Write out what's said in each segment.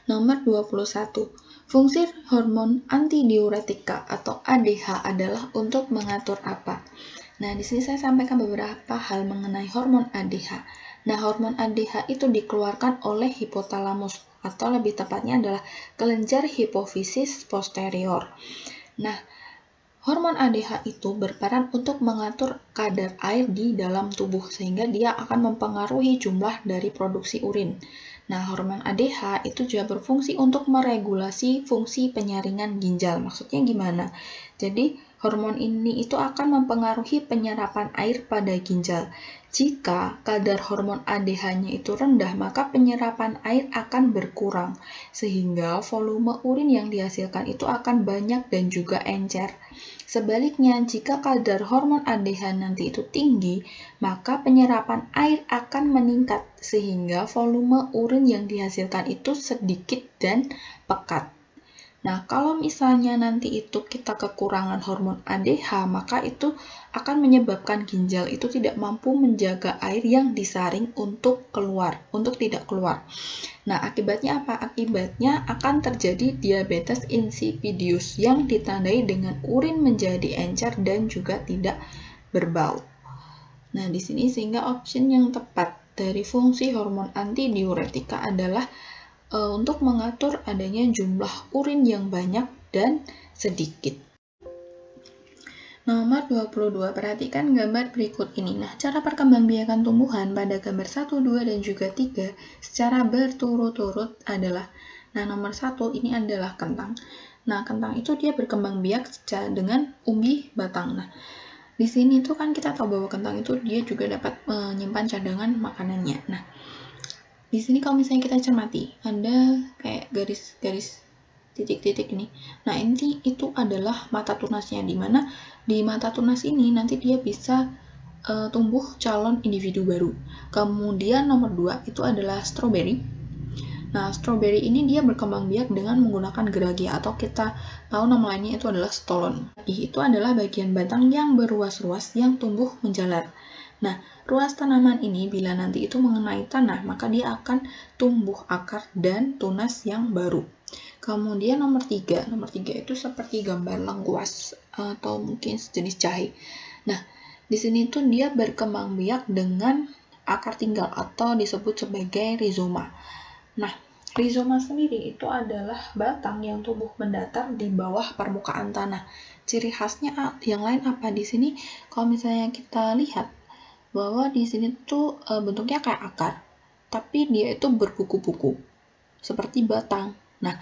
Nomor 21. Fungsi hormon antidiuretika atau ADH adalah untuk mengatur apa? Nah, di sini saya sampaikan beberapa hal mengenai hormon ADH. Nah, hormon ADH itu dikeluarkan oleh hipotalamus atau lebih tepatnya adalah kelenjar hipofisis posterior. Nah, hormon ADH itu berperan untuk mengatur kadar air di dalam tubuh sehingga dia akan mempengaruhi jumlah dari produksi urin. Nah, hormon ADH itu juga berfungsi untuk meregulasi fungsi penyaringan ginjal. Maksudnya gimana? Jadi, hormon ini itu akan mempengaruhi penyerapan air pada ginjal. Jika kadar hormon ADH-nya itu rendah, maka penyerapan air akan berkurang, sehingga volume urin yang dihasilkan itu akan banyak dan juga encer. Sebaliknya, jika kadar hormon ADH nanti itu tinggi, maka penyerapan air akan meningkat, sehingga volume urin yang dihasilkan itu sedikit dan pekat. Nah, kalau misalnya nanti itu kita kekurangan hormon ADH, maka itu akan menyebabkan ginjal itu tidak mampu menjaga air yang disaring untuk tidak keluar. Nah, akibatnya apa? Akibatnya akan terjadi diabetes insipidus yang ditandai dengan urin menjadi encer dan juga tidak berbau. Nah, di sini sehingga option yang tepat dari fungsi hormon antidiuretika adalah untuk mengatur adanya jumlah urin yang banyak dan sedikit. Nomor 22, perhatikan gambar berikut ini. Nah, cara perkembangbiakan tumbuhan pada gambar 1, 2, dan juga 3 secara berturut-turut adalah, nah nomor 1 ini adalah kentang. Nah, kentang itu dia berkembang biak dengan umbi batang. Nah, di sini tuh kan kita tahu bahwa kentang itu dia juga dapat menyimpan cadangan makanannya. Nah, di sini kalau misalnya kita cermati, ada kayak garis-garis titik-titik ini. Nah, ini itu adalah mata tunasnya, di mana di mata tunas ini nanti dia bisa tumbuh calon individu baru. Kemudian nomor 2 itu adalah stroberi. Nah, stroberi ini dia berkembang biak dengan menggunakan geragi atau kita tahu nama lainnya itu adalah stolon. Itu adalah bagian batang yang berruas-ruas yang tumbuh menjalar. Nah, ruas tanaman ini bila nanti itu mengenai tanah, maka dia akan tumbuh akar dan tunas yang baru. Kemudian nomor 3 itu seperti gambar lengkuas atau mungkin sejenis jahe. Nah, di sini tuh dia berkembang biak dengan akar tinggal atau disebut sebagai rizoma. Nah, rizoma sendiri itu adalah batang yang tumbuh mendatar di bawah permukaan tanah. Ciri khasnya yang lain apa? Di sini kalau misalnya kita lihat bahwa di sini tuh bentuknya kayak akar, tapi dia itu berbuku-buku seperti batang. Nah,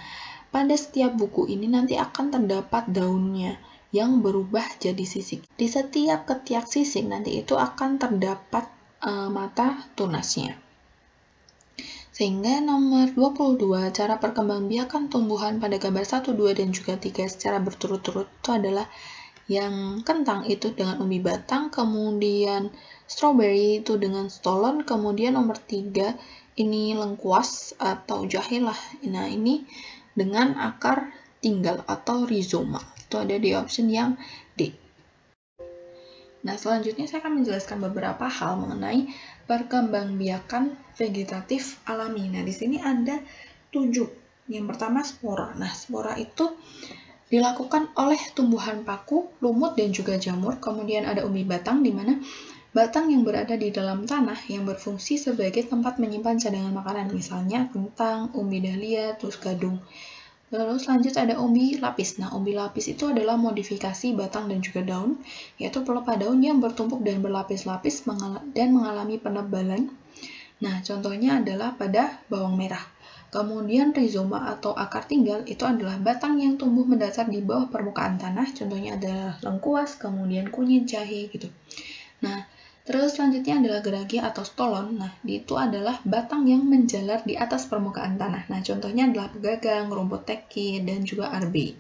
pada setiap buku ini nanti akan terdapat daunnya yang berubah jadi sisik. Di setiap ketiak sisik nanti itu akan terdapat mata tunasnya. Sehingga nomor 22, cara perkembangbiakan tumbuhan pada gambar 1, 2, dan juga 3 secara berturut-turut itu adalah yang kentang itu dengan umbi batang, kemudian strawberry itu dengan stolon, kemudian nomor 3 ini lengkuas atau jahe lah. Nah, ini dengan akar tinggal atau rizoma. Itu ada di option yang D. Nah, selanjutnya saya akan menjelaskan beberapa hal mengenai perkembangbiakan vegetatif alami. Nah, di sini ada 7. Yang pertama spora. Nah, spora itu dilakukan oleh tumbuhan paku, lumut, dan juga jamur. Kemudian ada umbi batang, di mana batang yang berada di dalam tanah yang berfungsi sebagai tempat menyimpan cadangan makanan, misalnya kentang, umbi dahlia, terus gadung. Lalu selanjutnya ada umbi lapis. Nah, umbi lapis itu adalah modifikasi batang dan juga daun, yaitu pelepah daun yang bertumpuk dan berlapis-lapis dan mengalami penebalan. Nah, contohnya adalah pada bawang merah. Kemudian rizoma atau akar tinggal itu adalah batang yang tumbuh mendatar di bawah permukaan tanah, contohnya adalah lengkuas, kemudian kunyit, jahe gitu. Nah, terus selanjutnya adalah geragi atau stolon. Nah, itu adalah batang yang menjalar di atas permukaan tanah. Nah, contohnya adalah pegagang, rumput teki, dan juga arbe.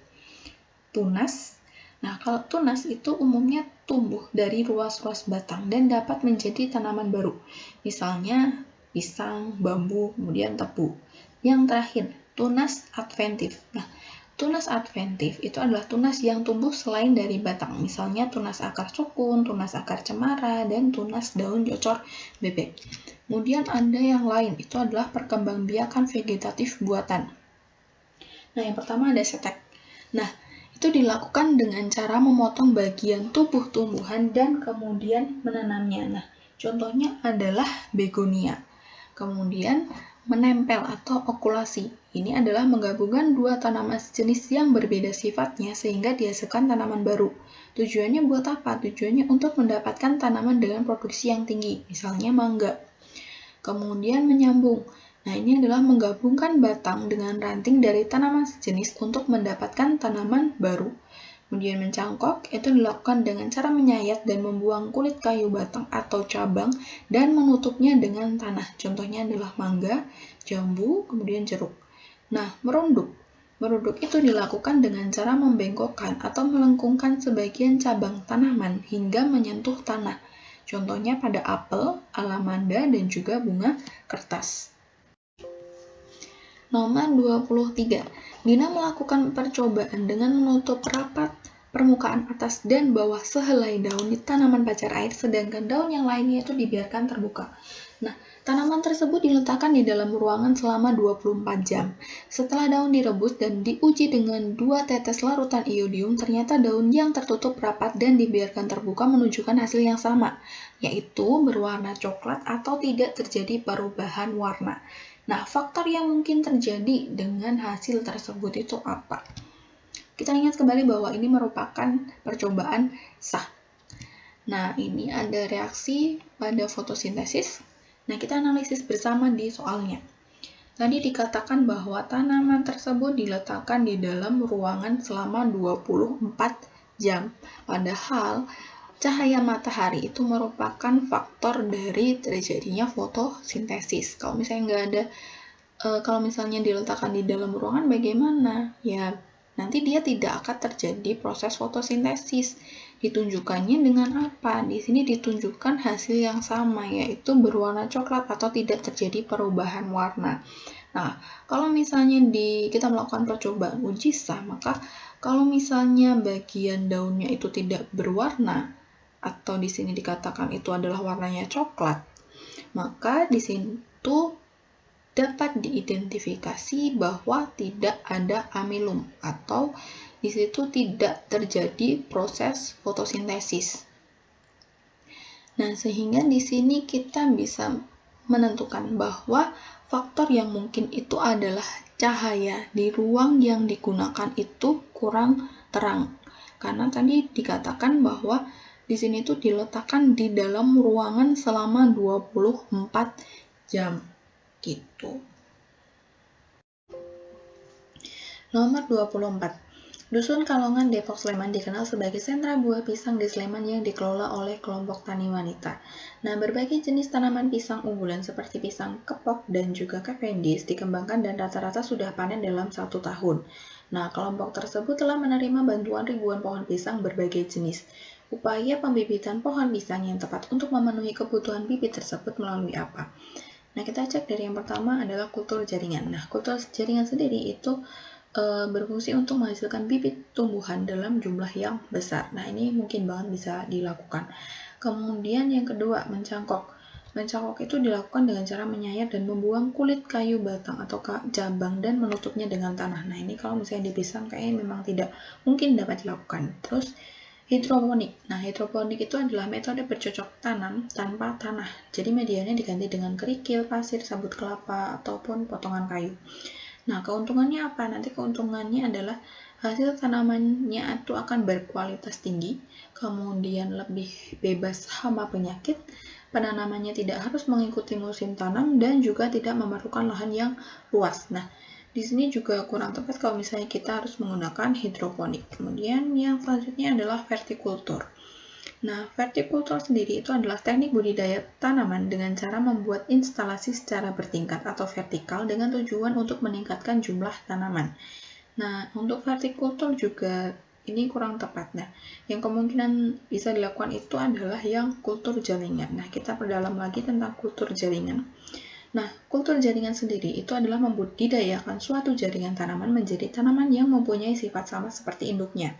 Tunas. Nah, kalau tunas itu umumnya tumbuh dari ruas-ruas batang dan dapat menjadi tanaman baru. Misalnya pisang, bambu, kemudian tebu. Yang terakhir, tunas adventif. Nah, tunas adventif itu adalah tunas yang tumbuh selain dari batang, misalnya tunas akar sukun, tunas akar cemara, dan tunas daun jocor bebek. Kemudian ada yang lain, itu adalah perkembangbiakan vegetatif buatan. Nah, yang pertama ada setek. Nah, itu dilakukan dengan cara memotong bagian tubuh tumbuhan dan kemudian menanamnya. Nah, contohnya adalah begonia. Kemudian menempel atau okulasi. Ini adalah menggabungkan dua tanaman sejenis yang berbeda sifatnya sehingga dihasilkan tanaman baru. Tujuannya buat apa? Tujuannya untuk mendapatkan tanaman dengan produksi yang tinggi, misalnya mangga. Kemudian menyambung. Nah, ini adalah menggabungkan batang dengan ranting dari tanaman sejenis untuk mendapatkan tanaman baru. Kemudian mencangkok, itu dilakukan dengan cara menyayat dan membuang kulit kayu batang atau cabang dan menutupnya dengan tanah. Contohnya adalah mangga, jambu, kemudian jeruk. Nah, merunduk. Merunduk itu dilakukan dengan cara membengkokkan atau melengkungkan sebagian cabang tanaman hingga menyentuh tanah. Contohnya pada apel, alamanda, dan juga bunga kertas. Nomor 23. Dina melakukan percobaan dengan menutup rapat permukaan atas dan bawah sehelai daun di tanaman pacar air, sedangkan daun yang lainnya itu dibiarkan terbuka. Nah, tanaman tersebut diletakkan di dalam ruangan selama 24 jam. Setelah daun direbus dan diuji dengan 2 tetes larutan iodium, ternyata daun yang tertutup rapat dan dibiarkan terbuka menunjukkan hasil yang sama, yaitu berwarna coklat atau tidak terjadi perubahan warna. Nah, faktor yang mungkin terjadi dengan hasil tersebut itu apa? Kita ingat kembali bahwa ini merupakan percobaan sah. Nah, ini ada reaksi pada fotosintesis. Nah, kita analisis bersama di soalnya. Tadi dikatakan bahwa tanaman tersebut diletakkan di dalam ruangan selama 24 jam. Padahal cahaya matahari itu merupakan faktor dari terjadinya fotosintesis. Kalau misalnya diletakkan di dalam ruangan bagaimana? Ya, nanti dia tidak akan terjadi proses fotosintesis. Ditunjukkannya dengan apa? Di sini ditunjukkan hasil yang sama, yaitu berwarna coklat atau tidak terjadi perubahan warna. Nah, kalau misalnya kita melakukan percobaan uji sah, maka kalau misalnya bagian daunnya itu tidak berwarna, atau di sini dikatakan itu adalah warnanya coklat, maka di situ dapat diidentifikasi bahwa tidak ada amilum atau di situ tidak terjadi proses fotosintesis. Nah, sehingga di sini kita bisa menentukan bahwa faktor yang mungkin itu adalah cahaya di ruang yang digunakan itu kurang terang. Karena tadi dikatakan bahwa di sini itu diletakkan di dalam ruangan selama 24 jam. Gitu. Nomor 24. Dusun Kalongan, Depok, Sleman dikenal sebagai sentra buah pisang di Sleman yang dikelola oleh kelompok tani wanita. Nah, berbagai jenis tanaman pisang unggulan seperti pisang kepok dan juga Cavendish dikembangkan dan rata-rata sudah panen dalam 1 tahun. Nah, kelompok tersebut telah menerima bantuan ribuan pohon pisang berbagai jenis. Upaya pembibitan pohon pisang yang tepat untuk memenuhi kebutuhan bibit tersebut melalui apa? Nah, kita cek dari yang pertama adalah kultur jaringan. Nah, kultur jaringan sendiri itu berfungsi untuk menghasilkan bibit tumbuhan dalam jumlah yang besar. Nah, ini mungkin banget bisa dilakukan. Kemudian yang kedua, mencangkok. Mencangkok itu dilakukan dengan cara menyayat dan membuang kulit kayu batang atau cabang dan menutupnya dengan tanah. Nah, ini kalau misalnya di pisang kayaknya memang tidak mungkin dapat dilakukan. Terus, hidroponik. Nah, hidroponik itu adalah metode bercocok tanam tanpa tanah. Jadi medianya diganti dengan kerikil, pasir, sabut kelapa, ataupun potongan kayu. Nah, keuntungannya apa? Nanti keuntungannya adalah hasil tanamannya itu akan berkualitas tinggi, kemudian lebih bebas hama penyakit, penanamannya tidak harus mengikuti musim tanam, dan juga tidak memerlukan lahan yang luas. Nah, di sini juga kurang tepat kalau misalnya kita harus menggunakan hidroponik. Kemudian yang selanjutnya adalah vertikultur. Nah, vertikultur sendiri itu adalah teknik budidaya tanaman dengan cara membuat instalasi secara bertingkat atau vertikal dengan tujuan untuk meningkatkan jumlah tanaman. Nah, untuk vertikultur juga ini kurang tepat. Nah, yang kemungkinan bisa dilakukan itu adalah yang kultur jaringan. Nah, kita perdalam lagi tentang kultur jaringan. Nah, kultur jaringan sendiri itu adalah membudidayakan suatu jaringan tanaman menjadi tanaman yang mempunyai sifat sama seperti induknya.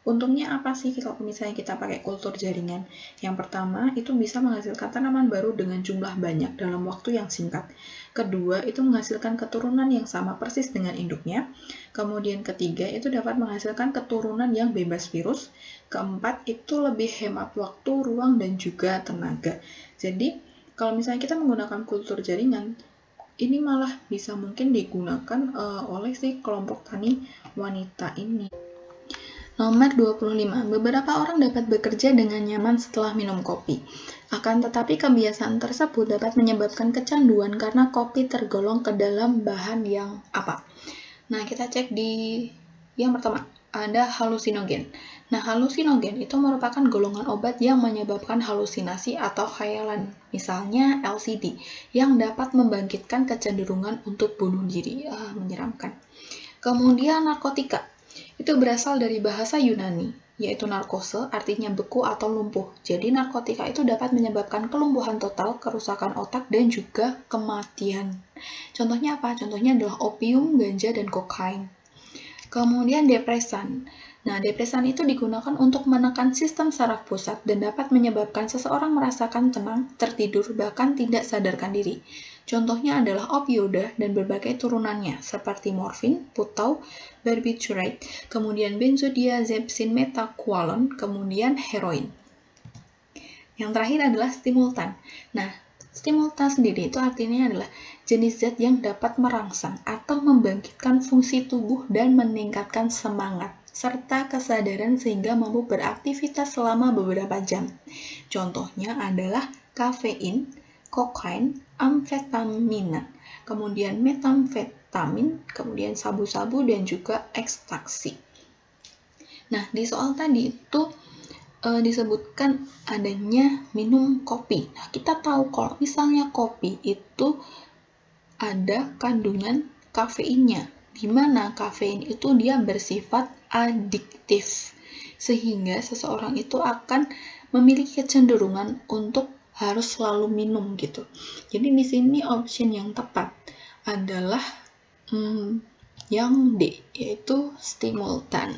Untungnya apa sih kalau misalnya kita pakai kultur jaringan? Yang pertama, itu bisa menghasilkan tanaman baru dengan jumlah banyak dalam waktu yang singkat. Kedua, itu menghasilkan keturunan yang sama persis dengan induknya. Kemudian ketiga, itu dapat menghasilkan keturunan yang bebas virus. Keempat, itu lebih hemat waktu, ruang, dan juga tenaga. Jadi, kalau misalnya kita menggunakan kultur jaringan, ini malah bisa mungkin digunakan oleh si kelompok tani wanita ini. Nomor 25. Beberapa orang dapat bekerja dengan nyaman setelah minum kopi. Akan tetapi kebiasaan tersebut dapat menyebabkan kecanduan karena kopi tergolong ke dalam bahan yang apa? Nah, kita cek di yang pertama, ada halusinogen. Nah, halusinogen itu merupakan golongan obat yang menyebabkan halusinasi atau khayalan, misalnya LSD, yang dapat membangkitkan kecenderungan untuk bunuh diri. Menyeramkan. Kemudian narkotika. Itu berasal dari bahasa Yunani, yaitu narkose, artinya beku atau lumpuh. Jadi narkotika itu dapat menyebabkan kelumpuhan total, kerusakan otak, dan juga kematian. Contohnya apa? Contohnya adalah opium, ganja, dan kokain. Kemudian depresan. Nah, depresan itu digunakan untuk menekan sistem saraf pusat dan dapat menyebabkan seseorang merasakan tenang, tertidur, bahkan tidak sadarkan diri. Contohnya adalah opioida dan berbagai turunannya, seperti morfin, putau, barbiturate, kemudian benzodiazepin metaqualon, kemudian heroin. Yang terakhir adalah stimultan. Nah, stimultan sendiri itu artinya adalah jenis zat yang dapat merangsang atau membangkitkan fungsi tubuh dan meningkatkan semangat serta kesadaran sehingga mampu beraktivitas selama beberapa jam. Contohnya adalah kafein, kokain, amfetamina, kemudian metamfetamin, kemudian sabu-sabu, dan juga ekstasi. Nah, di soal tadi itu disebutkan adanya minum kopi. Nah, kita tahu kalau misalnya kopi itu ada kandungan kafeinnya, di mana kafein itu dia bersifat adiktif, sehingga seseorang itu akan memiliki kecenderungan untuk harus selalu minum gitu. Jadi di sini option yang tepat adalah yang D, yaitu stimultan.